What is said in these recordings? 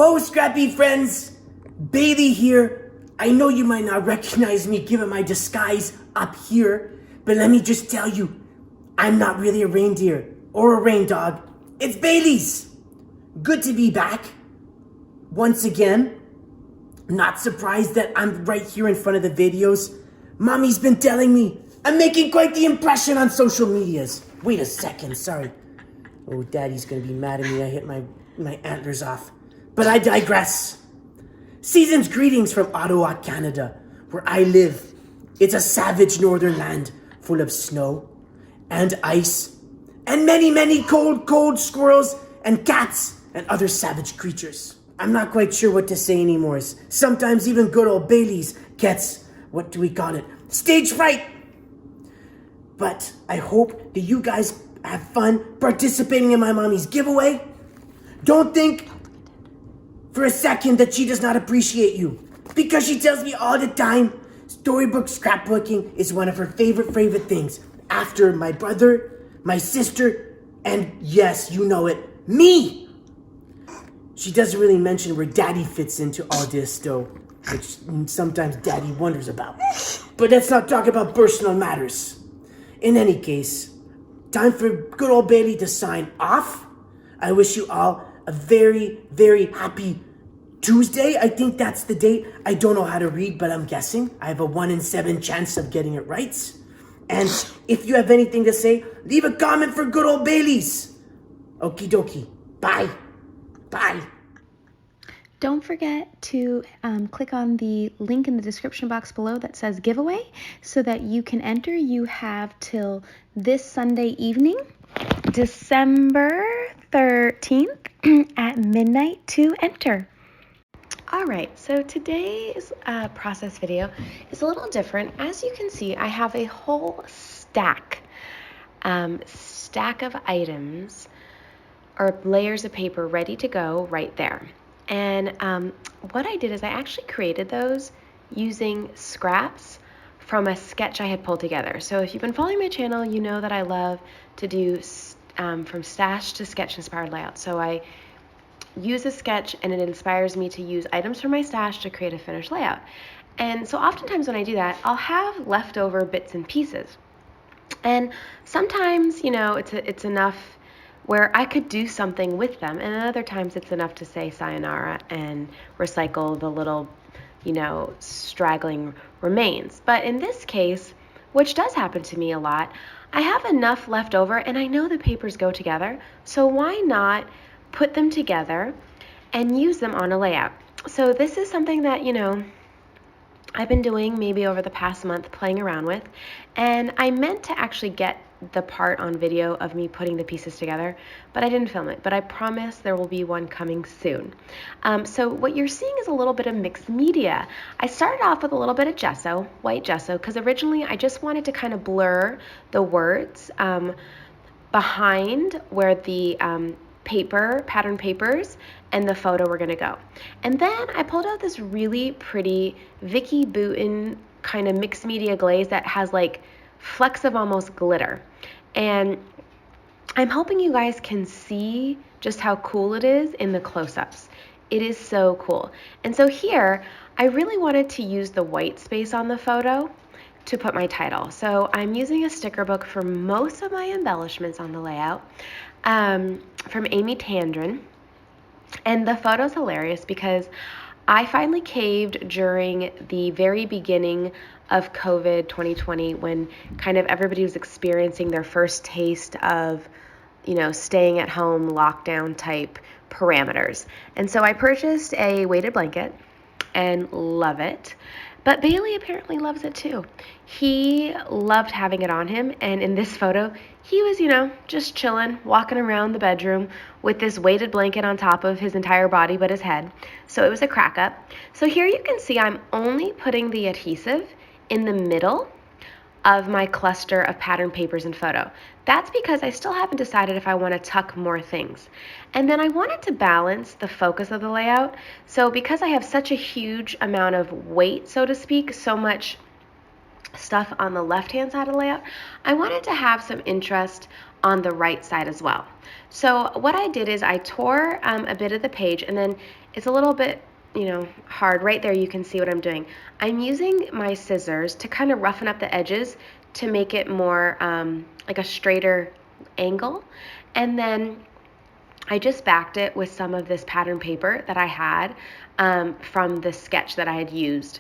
Ho, Scrappy friends! Bailey here. I know you might not recognize me given my disguise up here, but let me just tell you, I'm not really a reindeer or a rain dog. It's Bailey's. Good to be back. Once again, not surprised that I'm right here in front of the videos. Mommy's been telling me I'm making quite the impression on social medias. Wait a second, sorry. Oh, Daddy's gonna be mad at me. I hit my antlers off. But I digress. Season's greetings from Ottawa, Canada, where I live. It's a savage northern land full of snow and ice and many, many cold squirrels and cats and other savage creatures. I'm not quite sure what to say anymore. Sometimes even good old Bailey's gets, what do we call it, stage fright. But I hope that you guys have fun participating in my mommy's giveaway. Don't think for a second that she does not appreciate you, because she tells me all the time Storybook scrapbooking is one of her favorite things, after my brother, my sister, and yes, you know it, me. She doesn't really mention where Daddy fits into all this though, which sometimes Daddy wonders about. But let's not talk about personal matters. In any case, time for good old Bailey to sign off. I wish you all a very, very happy Tuesday. I think that's the date. I don't know how to read, but I'm guessing. I have a 1 in 7 chance of getting it right. And if you have anything to say, leave a comment for good old Bailey's. Okie dokie. Bye. Bye. Don't forget to click on the link in the description box below that says giveaway so that you can enter. You have till this Sunday evening, December 13th at midnight to enter. All right, so today's process video is a little different. As you can see, I have a whole stack of items or layers of paper ready to go right there. And what I did is I actually created those using scraps from a sketch I had pulled together. So if you've been following my channel, you know that I love to do from stash to sketch inspired layout. So I use a sketch and it inspires me to use items from my stash to create a finished layout. And so oftentimes when I do that, I'll have leftover bits and pieces. And sometimes, you know, it's enough where I could do something with them, and other times it's enough to say sayonara and recycle the little, you know, straggling remains. But in this case, which does happen to me a lot, I have enough left over and I know the papers go together, so why not put them together and use them on a layout? So this is something that, you know, I've been doing maybe over the past month, playing around with, and I meant to actually get the part on video of me putting the pieces together, but I didn't film it, but I promise there will be one coming soon. So what you're seeing is a little bit of mixed media. I started off with a little bit of gesso, white gesso, because originally I just wanted to kind of blur the words behind where the pattern papers and the photo were gonna go. And then I pulled out this really pretty Vicky Boutin kind of mixed media glaze that has like flecks of almost glitter. And I'm hoping you guys can see just how cool it is in the close-ups. It is so cool. And so here, I really wanted to use the white space on the photo to put my title. So I'm using a sticker book for most of my embellishments on the layout from Amy Tandrin. And the photo's hilarious because I finally caved during the very beginning of COVID 2020 when kind of everybody was experiencing their first taste of, you know, staying at home lockdown type parameters. And so I purchased a weighted blanket and love it. But Bailey apparently loves it too. He loved having it on him, and in this photo, he was, you know, just chilling, walking around the bedroom with this weighted blanket on top of his entire body but his head. So it was a crack up. So here you can see I'm only putting the adhesive in the middle of my cluster of pattern papers and photo. That's because I still haven't decided if I want to tuck more things. And then I wanted to balance the focus of the layout. So because I have such a huge amount of weight, so to speak, so much stuff on the left-hand side of the layout, I wanted to have some interest on the right side as well. So what I did is I tore a bit of the page, and then it's a little bit, hard. Right there you can see what I'm doing. I'm using my scissors to kind of roughen up the edges to make it more like a straighter angle. And then I just backed it with some of this pattern paper that I had from the sketch that I had used.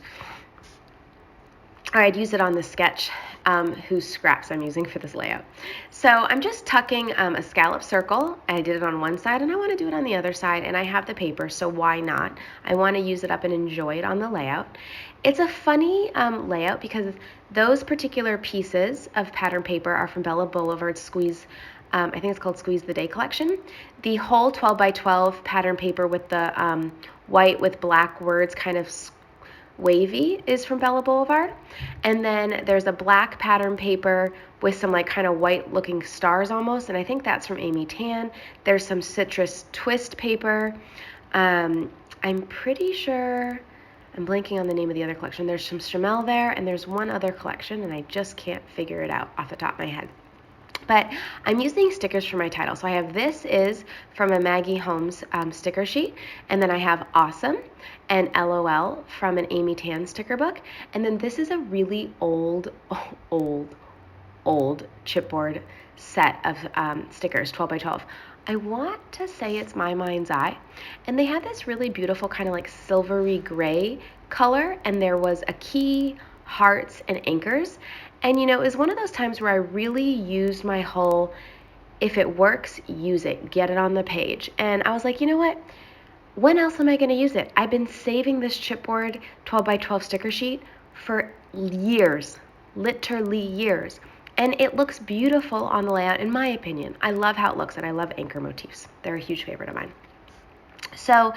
I'd use it on the sketch whose scraps I'm using for this layout. So I'm just tucking a scallop circle. I did it on one side and I want to do it on the other side, and I have the paper, so why not? I want to use it up and enjoy it on the layout. It's a funny layout because those particular pieces of pattern paper are from Bella Boulevard's Squeeze, I think it's called Squeeze the Day collection. The whole 12 by 12 pattern paper with the white with black words kind of wavy is from Bella Boulevard. And then there's a black pattern paper with some like kind of white looking stars almost, and I think that's from Amy Tan. There's some citrus twist paper. I'm pretty sure, I'm blanking on the name of the other collection. There's some Chamel there, and there's one other collection, and I just can't figure it out off the top of my head. But I'm using stickers for my title. So I have This Is from a Maggie Holmes sticker sheet. And then I have Awesome and LOL from an Amy Tan sticker book. And then this is a really old chipboard set of stickers, 12 by 12. I want to say it's My Mind's Eye. And they had this really beautiful kind of like silvery gray color. And there was a key, hearts, and anchors. And it was one of those times where I really used my whole, if it works, use it, get it on the page. And I was like, you know what? When else am I going to use it? I've been saving this chipboard 12 by 12 sticker sheet for years, literally years. And it looks beautiful on the layout, in my opinion. I love how it looks, and I love anchor motifs. They're a huge favorite of mine. So,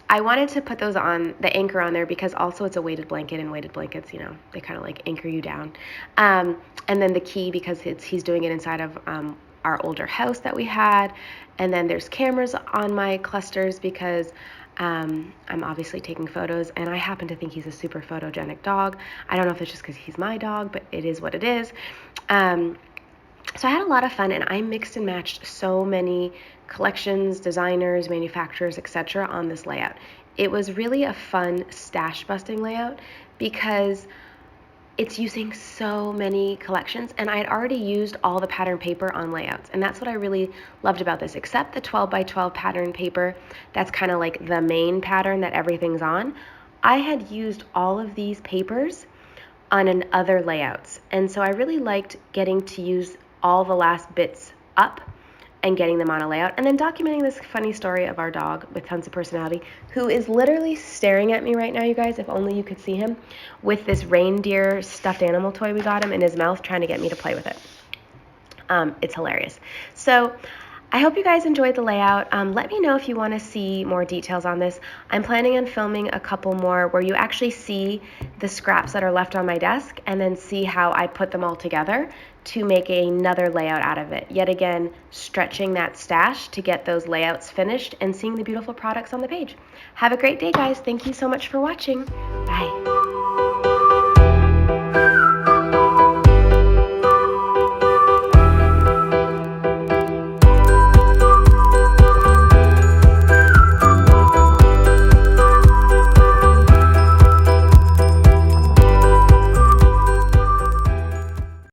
I wanted to put the anchor on there because also it's a weighted blanket, and weighted blankets, they kind of like anchor you down. And then the key because he's doing it inside of our older house that we had. And then there's cameras on my clusters because I'm obviously taking photos, and I happen to think he's a super photogenic dog. I don't know if it's just because he's my dog, but it is what it is. So I had a lot of fun, and I mixed and matched so many collections, designers, manufacturers, etc. on this layout. It was really a fun stash busting layout because it's using so many collections, and I had already used all the pattern paper on layouts, and that's what I really loved about this, except the 12 by 12 pattern paper. That's kind of like the main pattern that everything's on. I had used all of these papers on other layouts, and so I really liked getting to use all the last bits up and getting them on a layout, and then documenting this funny story of our dog with tons of personality, who is literally staring at me right now, you guys, if only you could see him, with this reindeer stuffed animal toy we got him in his mouth, trying to get me to play with it. It's hilarious. So I hope you guys enjoyed the layout. Let me know if you want to see more details on this. I'm planning on filming a couple more where you actually see the scraps that are left on my desk, and then see how I put them all together to make another layout out of it. Yet again, stretching that stash to get those layouts finished and seeing the beautiful products on the page. Have a great day, guys. Thank you so much for watching. Bye.